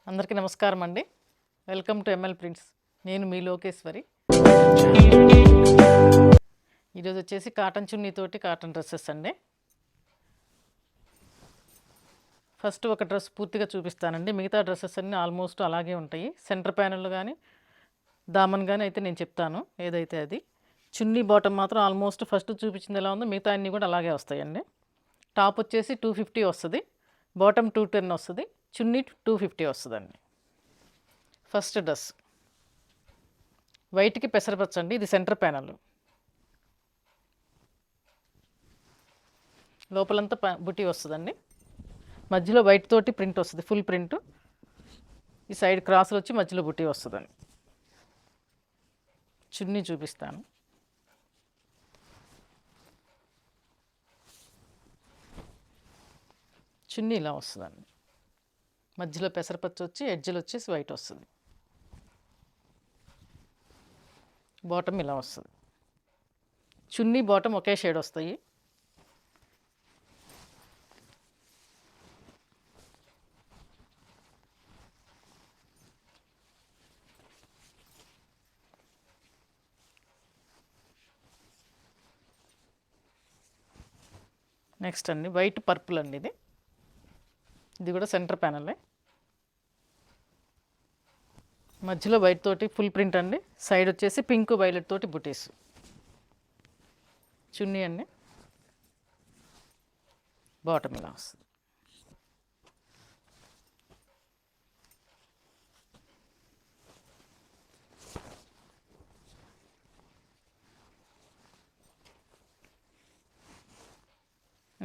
అందరికీ నమస్కారం అండి. Welcome to ML prints. నేను మీ లోకేశ్వరి. ఈరోజు వచ్చేసి కాటన్ చున్నీతోటి కాటన్ డ్రెస్సెస్ అండి. ఫస్ట్ ఒక డ్రెస్ పూర్తిగా చూపిస్తానండి. మిగతా డ్రెస్సెస్ అన్నీ ఆల్మోస్ట్ అలాగే ఉంటాయి. సెంటర్ ప్యానెల్ కానీ దామన్ కానీ అయితే నేను చెప్తాను ఏదైతే అది. చున్నీ బాటమ్ మాత్రం ఆల్మోస్ట్ ఫస్ట్ చూపించింది ఎలా ఉందో మిగతా అన్నీ కూడా అలాగే వస్తాయండి. టాప్ వచ్చేసి 250 వస్తుంది, బాటమ్ 210 వస్తుంది, చున్నీ 250 వస్తుందండి. ఫస్ట్ డ్రెస్ వైట్కి పెసరపచ్చ అండి. ఇది సెంటర్ ప్యానల్. లోపలంతా బుటీ వస్తుందండి. మధ్యలో వైట్ తోటి ప్రింట్ వస్తుంది, ఫుల్ ప్రింట్. ఈ సైడ్ క్రాస్లు వచ్చి మధ్యలో బుటీ వస్తుందండి. చున్నీ చూపిస్తాను. చున్నీ ఇలా వస్తుందండి. మధ్యలో పెసరపచ్చ వచ్చి ఎడ్జ్లు వచ్చేసి వైట్ వస్తుంది. బాటమ్ ఇలా వస్తుంది. చున్నీ బాటమ్ ఒకే షేడ్ వస్తాయి. నెక్స్ట్ అండి వైట్ పర్పుల్ అండి. ఇది కూడా సెంటర్ ప్యానలే. మధ్యలో వైట్ తోటి ఫుల్ ప్రింట్ అండి. సైడ్ వచ్చేసి పింక్ వైలెట్ తోటి బుటీస్. చున్నీ అండి. బాటమ్ ఇలా వస్తుంది.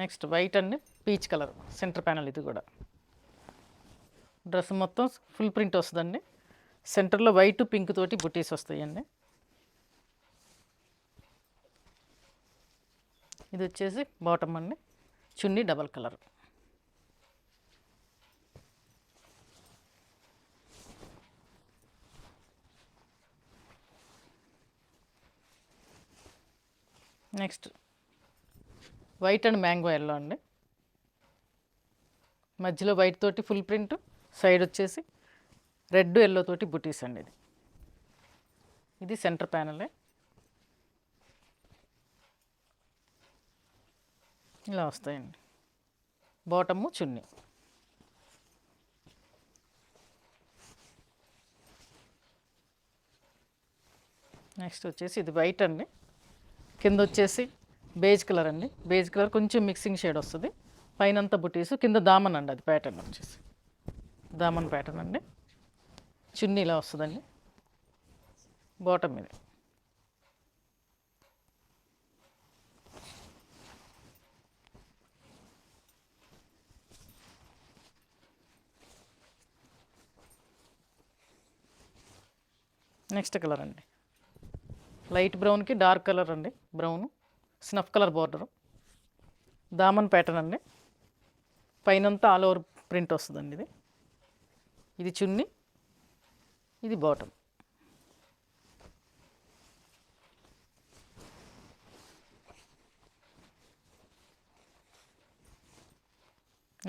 నెక్స్ట్ వైట్ అండి, పీచ్ కలర్ సెంటర్ ప్యానల్. ఇది కూడా డ్రెస్ మొత్తం ఫుల్ ప్రింట్ వస్తుందండి. సెంటర్లో వైట్ పింక్ తోటి బుటీస్ వస్తాయండి. ఇది వచ్చేసి బాటమ్ అండి. చున్నీ double colour. Next white and mango yellow అండి. మధ్యలో వైట్ తోటి ఫుల్ ప్రింట్, సైడ్ వచ్చేసి రెడ్ ఎల్లో తోటి బుటీస్ అండి. ఇది సెంటర్ ప్యానలే. ఇలా వస్తాయండి. బాటము చున్నీ. నెక్స్ట్ వచ్చేసి ఇది వైట్ అండి. కింద వచ్చేసి బేజ్ కలర్ అండి. బేజ్ కలర్ కొంచెం మిక్సింగ్ షేడ్ వస్తుంది. పైనంతా బుటీస్, కింద దామన్ అండి. అది ప్యాటర్న్ వచ్చేసి దామన్ ప్యాటర్న్ అండి. చున్నీ ఇలా వస్తుందండి. బాటమ్ ఇది. నెక్స్ట్ కలర్ అండి. లైట్ బ్రౌన్కి డార్క్ కలర్ అండి. Brown snuff colour border. దామన్ ప్యాటర్న్ అండి. పైనంతా ఆల్ ఓవర్ ప్రింట్ వస్తుందండి. ఇది చున్నీ, ఇది బాటమ్.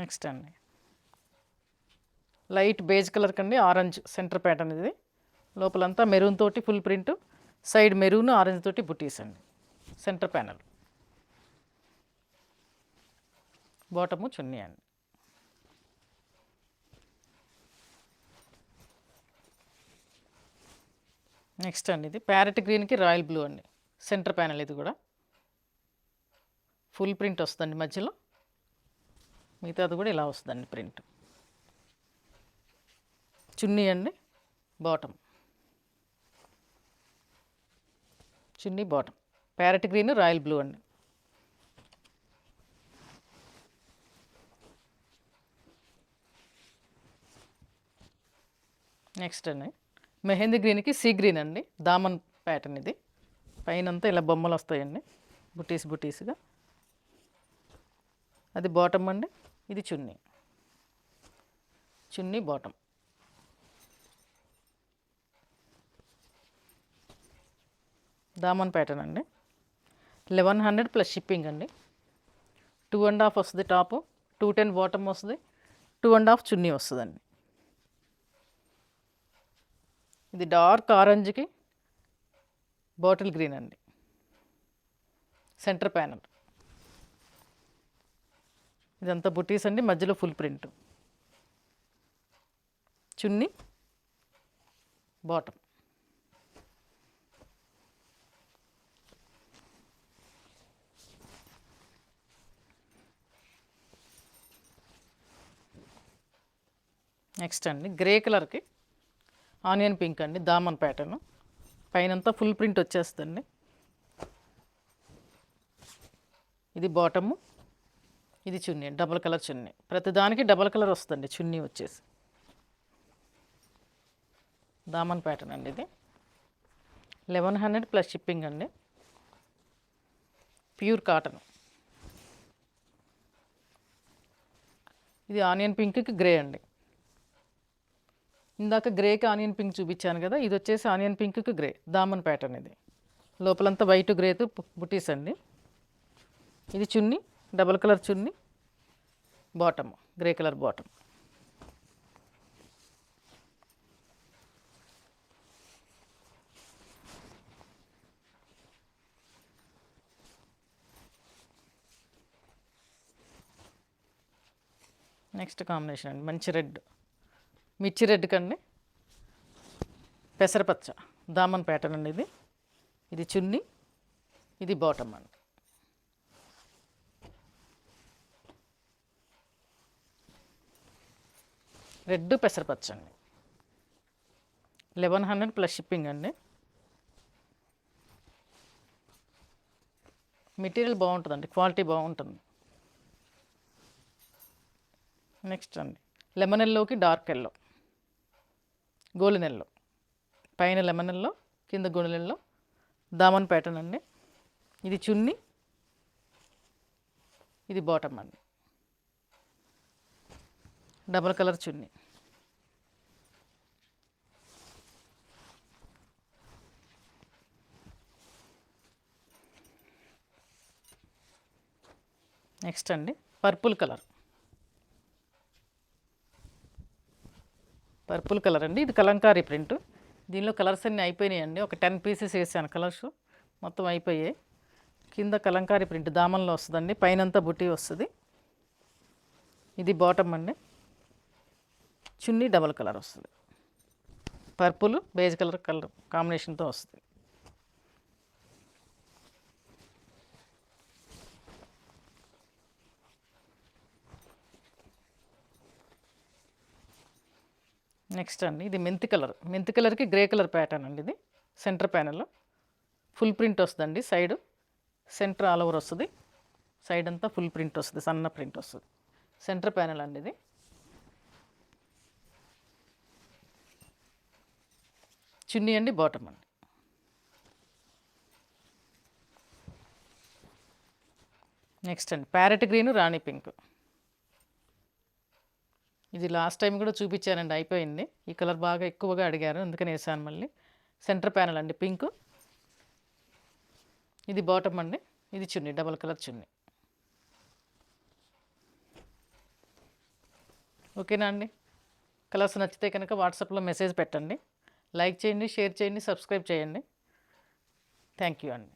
నెక్స్ట్ అండి లైట్ బేజ్ కలర్ కండి ఆరెంజ్ సెంటర్ ప్యాటర్న్. ఇది లోపలంతా మెరూన్ తోటి full print, side maroon orange తోటి బుటీస్ అండి. Centre panel. బాటము చున్నీ అండి. నెక్స్ట్ అండి ఇది ప్యారెట్ గ్రీన్కి రాయల్ బ్లూ అండి. Centre panel. ఇది కూడా ఫుల్ ప్రింట్ వస్తుందండి. మధ్యలో మిగతాది కూడా ఇలా వస్తుందండి ప్రింట్. చున్నీ అండి. బాటమ్. చున్నీ bottom parrot green royal blue అండి. నెక్స్ట్ అండి మెహందీ గ్రీన్కి సీ గ్రీన్ అండి. దామన్ ప్యాటర్న్. ఇది పైనంతా ఇలా బొమ్మలు వస్తాయండి, బుటీస్ బుటీస్గా. అది బాటమ్ అండి. ఇది చున్నీ. చున్నీ బాటమ్. దామన్ ప్యాటర్న్ అండి. 1100 ప్లస్ షిప్పింగ్ అండి. 2.5 వస్తుంది టాపు, 210 బాటమ్ వస్తుంది, 2.5 చున్నీ వస్తుందండి. ఇది డార్క్ ఆరెంజ్కి బాటిల్ గ్రీన్ అండి. సెంటర్ ప్యానల్ ఇదంతా బుటీస్ అండి, మధ్యలో ఫుల్ ప్రింట్. చున్నీ, బాటమ్. నెక్స్ట్ అండి గ్రే కలర్కి ఆనియన్ పింక్ అండి, దామన్ ప్యాటర్న్. పైనంతా ఫుల్ ప్రింట్ వచ్చేస్తుంది. ఇది బాటము, ఇది చున్నీ, డబల్ కలర్ చున్నీ. ప్రతిదానికి డబల్ కలర్ వస్తుంది చున్నీ వచ్చేసి. దామన్ ప్యాటర్న్ అండి ఇది. 1100 ప్లస్ షిప్పింగ్ అండి. Pure cotton. ఇది ఆనియన్ పింక్కి గ్రే అండి. ఇందాక గ్రేకి ఆనియన్ పింక్ చూపించాను కదా, ఇది వచ్చేసి ఆనియన్ పింక్కి గ్రే, దామన్ ప్యాటర్న్. ఇది లోపలంతా వైట్ గ్రేతో బుటీస్ అండి. ఇది చున్నీ, డబల్ కలర్ చున్నీ, bottom grey colour bottom. Next combination అండి మంచి రెడ్, మిర్చి రెడ్ కండి పెసరపచ్చ, దామన్ ప్యాటర్న్ అండి ఇది. ఇది చున్నీ, ఇది బాటమ్ అండి. రెడ్ పెసరపచ్చ అండి. 1100 ప్లస్ షిప్పింగ్ అండి. మెటీరియల్ బాగుంటుందండి, క్వాలిటీ బాగుంటుంది. నెక్స్ట్ అండి లెమన్ ఎల్లోకి డార్క్ ఎల్లో, గోల్డెన్ ఎల్లో. పైన లెమన్ ఎల్లో, కింద గోల్డెన్ ఎల్లో, దామన్ ప్యాటర్న్ అండి. ఇది చున్నీ, ఇది బాటమ్ అండి. డబల్ కలర్ చున్నీ. నెక్స్ట్ అండి పర్పుల్ కలర్. పర్పుల్ కలర్ అండి, ఇది కలంకారీ ప్రింట్. దీనిలో కలర్స్ అన్నీ అయిపోయినాయండి. ఒక 10 పీసెస్ వేసాను, కలర్స్ మొత్తం అయిపోయాయి. కింద కలంకారీ ప్రింట్ దామన్లో వస్తుందండి, పైనంతా బుటీ వస్తుంది. ఇది బాటమ్ అండి. చున్నీ డబల్ కలర్ వస్తుంది, పర్పుల్ బేజ్ కలర్ కాంబినేషన్తో వస్తుంది. నెక్స్ట్ అండి ఇది మెంతి కలర్, మెంతి కలర్కి గ్రే కలర్ ప్యాటర్న్ అండి. ఇది సెంటర్ ప్యానల్లో ఫుల్ ప్రింట్ వస్తుందండి. సైడ్ సెంటర్ ఆల్ ఓవర్ వస్తుంది, సైడ్ అంతా ఫుల్ ప్రింట్ వస్తుంది, సన్న ప్రింట్ వస్తుంది. సెంటర్ ప్యానల్ అండి ఇది. చున్నీ అండి, బాటమ్ అండి. నెక్స్ట్ అండి ప్యారెట్ గ్రీను, రాణి పింక్. ఇది లాస్ట్ టైం కూడా చూపించానండి, అయిపోయింది. ఈ కలర్ బాగా ఎక్కువగా అడిగారు, అందుకని వేసాను మళ్ళీ. సెంటర్ ప్యానల్ అండి పింక్. ఇది బాటమ్ అండి, ఇది చున్నీ డబల్ కలర్ చున్నీ. ఓకేనా అండి? కలర్స్ నచ్చితే కనుక వాట్సాప్లో మెసేజ్ పెట్టండి. లైక్ చేయండి, షేర్ చేయండి, సబ్స్క్రైబ్ చేయండి. థ్యాంక్ యూ అండి.